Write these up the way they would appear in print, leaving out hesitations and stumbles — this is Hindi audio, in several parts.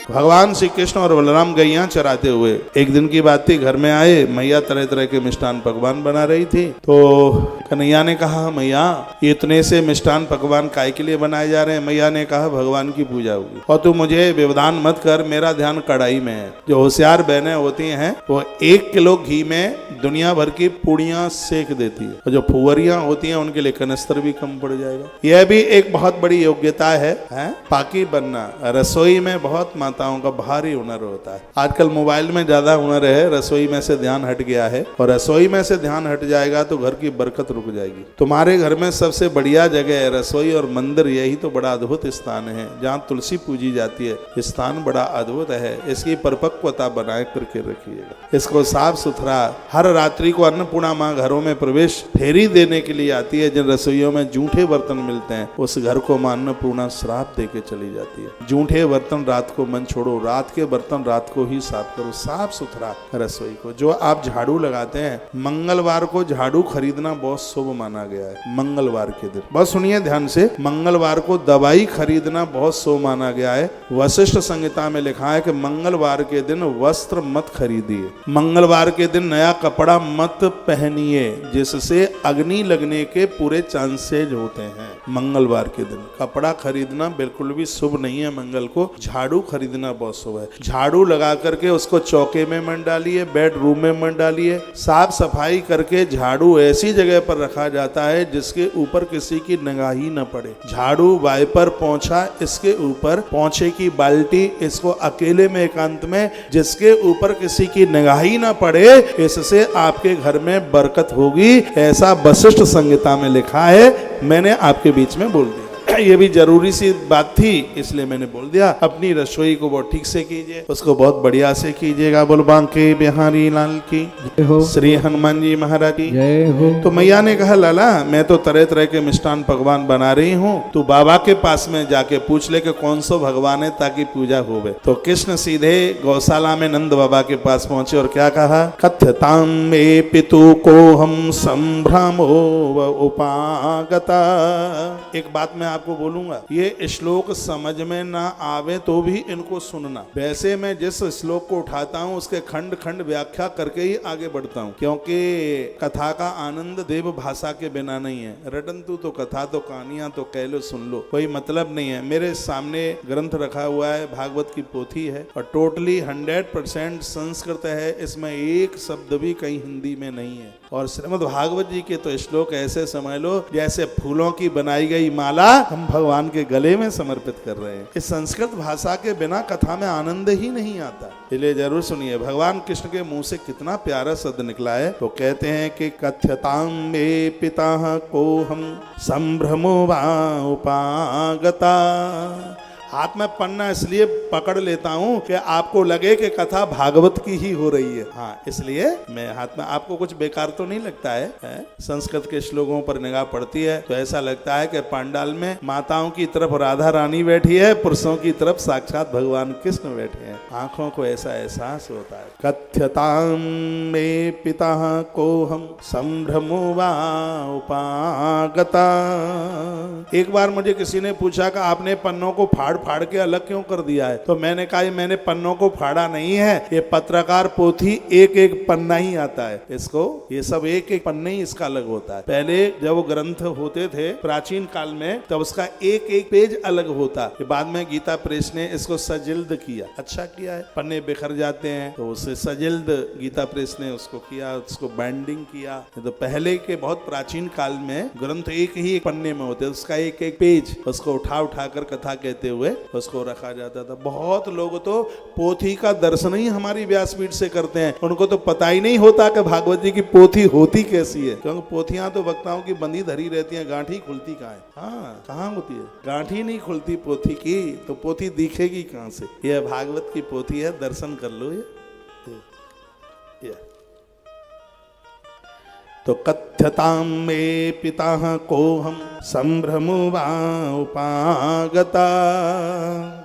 भगवान श्री कृष्ण और बलराम गैया चराते हुए एक दिन की बात थी, घर में आए, मैया तरह तरह के मिष्ठान पकवान बना रही थी। तो कन्हैया ने कहा, मैया इतने से मिष्ठान पकवान काय के लिए बनाए जा रहे हैं? मैया ने कहा, भगवान की पूजा होगी और तू मुझे व्यवधान मत कर, मेरा ध्यान कढ़ाई में है। जो होशियार बहनें होती हैं वो 1 किलो घी में दुनिया भर की पूड़ियां सेक देती है, और जो फुवरियां होती हैं उनके लिए कनस्तर भी कम पड़ जाएगा। यह भी एक बहुत बड़ी योग्यता है पाकी बनना। रसोई में बहुत माताओं का भारी हुनर होता है। आजकल मोबाइल में ज्यादा हुनर है, रसोई में से ध्यान हट गया है, और रसोई में से ध्यान हट जाएगा तो घर की बरकत रुक जाएगी। तुम्हारे घर में सबसे बढ़िया जगह है रसोई और मंदिर, यही तो बड़ा अद्भुत स्थान है जहाँ तुलसी पूजी जाती है। स्थान बड़ा अद्भुत है, इसकी परिपक्वता बनाए करके रखिएगा, इसको साफ सुथरा। हर रात्रि को अन्नपूर्णा माँ घरों में प्रवेश फेरी देने के लिए आती है। जिन रसोइयों में जूठे बर्तन मिलते हैं उस घर को माँ अन्नपूर्णा श्राप दे के चली जाती है। जूठे बर्तन रात को मन छोड़ो, रात के बर्तन रात को ही साफ करो, साफ सुथरा रसोई को। जो आप झाड़ू लगाते हैं, मंगलवार को झाड़ू खरीदना बहुत शुभ माना गया है। मंगलवार के दिन, बस सुनिए ध्यान से, मंगलवार को दवाई खरीदना बहुत शुभ माना गया है। वशिष्ठ संहिता में लिखा है कि मंगलवार के दिन वस्त्र मत खरीदिए, मंगलवार के दिन नया कपड़ा मत पहनिए, जिससे अग्नि लगने के पूरे चांसेज होते हैं। मंगलवार के दिन कपड़ा खरीदना बिल्कुल भी शुभ नहीं है। मंगल को झाड़ू खरीदना बहुत शुभ है। झाड़ू लगा करके उसको चौके में मत डालिए, बेडरूम में मत डालिए। साफ सफाई करके झाड़ू ऐसी जगह पर रखा जाता है जिसके ऊपर किसी की निगाह ही न पड़े। झाड़ू, वाइपर, पोंछा, इसके ऊपर पोंछे की बाल्टी, इसको अकेले में एकांत में जिसके ऊपर किसी की निगाह ही न पड़े, इससे आपके घर में बरकत होगी, ऐसा वशिष्ठ संहिता में लिखा है। मैंने आपके बीच में बोल दिया, ये भी जरूरी सी बात थी इसलिए मैंने बोल दिया। अपनी रसोई को बहुत ठीक से कीजिए, उसको बहुत बढ़िया से कीजिएगा। बोल बांके बिहारी लाल की जय हो, श्री हनुमान जी महाराज की जय हो। तो मैया ने कहा, लाला मैं तो तरह तरह के मिष्ठान पकवान बना रही हूँ, तू बाबा के पास में जाके पूछ ले कि कौन सा भगवान है ताकि पूजा होवे। तो कृष्ण सीधे गौशाला में नंद बाबा के पास पहुंचे और क्या कहा, कथ्यताम मे पितु को हम संभ्रमो उपागता। एक बात मैं आपको बोलूंगा, ये श्लोक समझ में ना आवे तो भी इनको सुनना। वैसे मैं जिस श्लोक को उठाता हूँ उसके खंड खंड व्याख्या करके ही आगे बढ़ता हूँ, क्योंकि कथा का आनंद देव भाषा के बिना नहीं है। रटंतु तो कथा तो कहानियां तो कह लो सुन लो, कोई मतलब नहीं है। मेरे सामने ग्रंथ रखा हुआ है, भागवत की पोथी है और टोटली 100% संस्कृत है, इसमें एक शब्द भी कहीं हिंदी में नहीं है। और श्रीमद् भागवत जी के तो श्लोक ऐसे समझ लो जैसे फूलों की बनाई गई माला हम भगवान के गले में समर्पित कर रहे हैं। इस संस्कृत भाषा के बिना कथा में आनंद ही नहीं आता, इसलिए जरूर सुनिए। भगवान कृष्ण के मुंह से कितना प्यारा शब्द निकला है। तो कहते हैं कि कथ्यतां मे पिता को हम संभ्रमो वा उपागता। हाथ में पन्ना इसलिए पकड़ लेता हूँ कि आपको लगे कि कथा भागवत की ही हो रही है। हाँ, इसलिए मैं हाथ में, आपको कुछ बेकार तो नहीं लगता है? संस्कृत के श्लोकों पर निगाह पड़ती है तो ऐसा लगता है कि पांडाल में माताओं की तरफ राधा रानी बैठी है, पुरुषों की तरफ साक्षात भगवान कृष्ण बैठे हैं। आंखों को ऐसा एहसास होता है। कथ्यतां मे पिता को हम संभ्रमो वा उपागता। एक बार मुझे किसी ने पूछा कि आपने पन्नों को फाड़ फाड़ के अलग क्यों कर दिया है? तो मैंने कहा, मैंने पन्नों को फाड़ा नहीं है, ये पत्रकार पोथी एक एक पन्ना ही आता है इसको, ये सब एक एक पन्ना ही इसका अलग होता है। पहले जब वो ग्रंथ होते थे प्राचीन काल में तब उसका एक एक पेज अलग होता। बाद में गीता प्रेस ने इसको सजिल्द किया, अच्छा किया है। पन्ने बिखर जाते हैं तो उसे सजिल्द गीता प्रेस ने उसको किया, उसको बाइंडिंग किया। तो पहले के बहुत प्राचीन काल में ग्रंथ एक ही एक पन्ने में होते, उसका एक एक पेज उसको उठा उठा कर कथा कहते हुए उसको रखा जाता था। बहुत लोग तो पोथी का दर्शन ही हमारी व्यासपीठ से करते हैं, उनको तो पता ही नहीं होता कि भागवत जी की पोथी होती कैसी है। क्योंकि पोथियां तो वक्ताओं की बंदी धरी रहती हैं, गांठी खुलती कहाँ है? हाँ, कहाँ होती है? गांठी नहीं खुलती पोथी की, तो पोथी दिखेगी कहाँ से? यह भागवत की पोथी है, दर्शन कर लो। ये तो कथ्यतां मे पिता को हम संभ्रमो वा उपागता।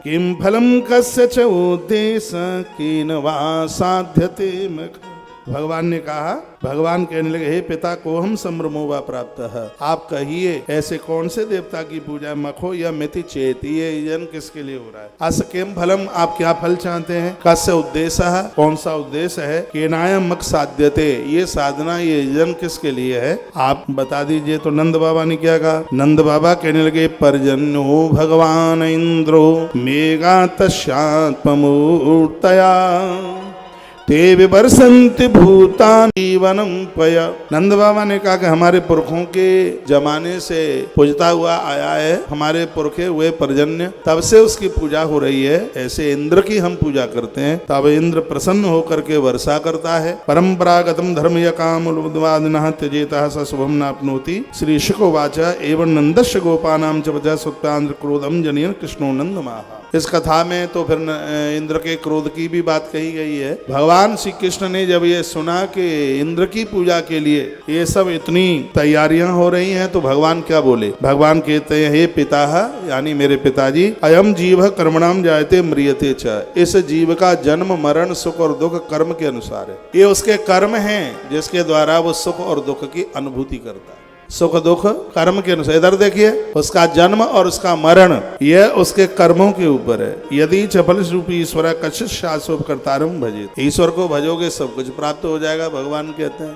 किं फलं कस्य च उद्देश्य केन वा साध्यते मख। भगवान ने कहा, भगवान कहने लगे, हे पिता को हम संभ्रमोवा प्राप्त है, आप कहिए ऐसे कौन से देवता की पूजा मखो या मिति चेत, ये यजन किसके लिए हो रहा है? असकेम फलम, आप क्या फल चाहते हैं? कस्य उद्देश्य है, कौन सा उद्देश्य है? केनायम मक साध्यते, ये साधना ये यजन किसके लिए है, आप बता दीजिए। तो नंद बाबा ने क्या कहा? नंद बाबा कहने लगे, पर्जन्यो भगवान इंद्रो मेघा तस्यात्मूर्तया ते विवर्षन्ति भूतानि जीवनम पय। नंद बाबा ने कहा कि हमारे पुरखों के जमाने से पूजता हुआ आया है, हमारे पुरखे हुए पर्जन्य, तब से उसकी पूजा हो रही है। ऐसे इंद्र की हम पूजा करते हैं, तब इंद्र प्रसन्न होकर के वर्षा करता है। परंपरागतम धर्म यकाम उद्वादिनः त्यजेतः स शुभम नाप्नोति। श्री शुकोवाच एवं नंदस्य गोपानां च वजः सुत्तांध्र क्रोधम जनयन् कृष्णो नंदमाहा। इस कथा में तो फिर इंद्र के क्रोध की भी बात कही गई है। भगवान श्री कृष्ण ने जब ये सुना कि इंद्र की पूजा के लिए ये सब इतनी तैयारियां हो रही हैं, तो भगवान क्या बोले? भगवान कहते हैं, हे पिता, यानी मेरे पिताजी, अयम जीव कर्मणाम जायते म्रियते च, इस जीव का जन्म मरण सुख और दुख कर्म के अनुसार है। ये उसके कर्म हैं जिसके द्वारा वो सुख और दुख की अनुभूति करता है। सुख दुख कर्म के अनुसार। इधर देखिए, उसका जन्म और उसका मरण यह उसके कर्मों के ऊपर है। यदि चपल रूपी ईश्वर कशित शाश्वत कर्तारम भजे, ईश्वर को भजोगे सब कुछ प्राप्त हो जाएगा, भगवान कहते हैं।